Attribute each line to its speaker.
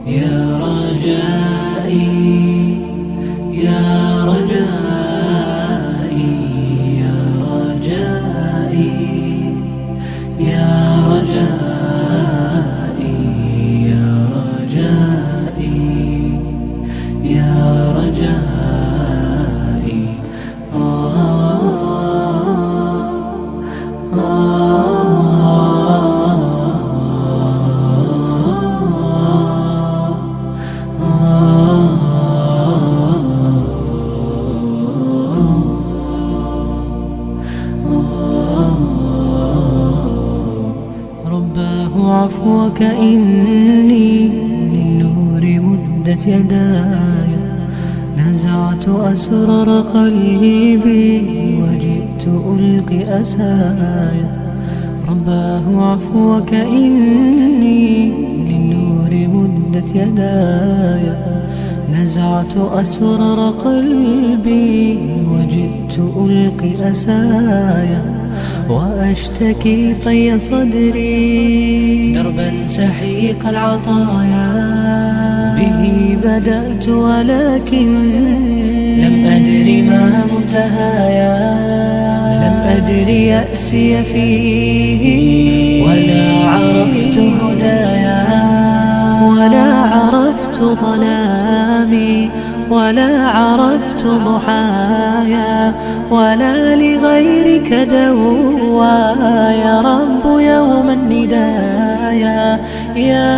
Speaker 1: يا رجائي يا رجائي يا رجائي يا رجائي يا رجائي يا رجائي رباه عفوك إني للنور مدت يداي، نزعت أسرار قلبي وجئت ألقي أسايا. رباه عفوك إني للنور مدت يداي، نزعت أسرار قلبي وجئت ألقي أسايا، وأشتكي طي صدري دربا سحيق العطايا. به بدأت ولكن لم أدر ما منتهايا، لم أدر يأسي فيه ولا عرفت هدايا، ولا عرفت ظلامي ولا عرفت ضحايا، ولا لغيرك دوايا. رب يوم الندايا يا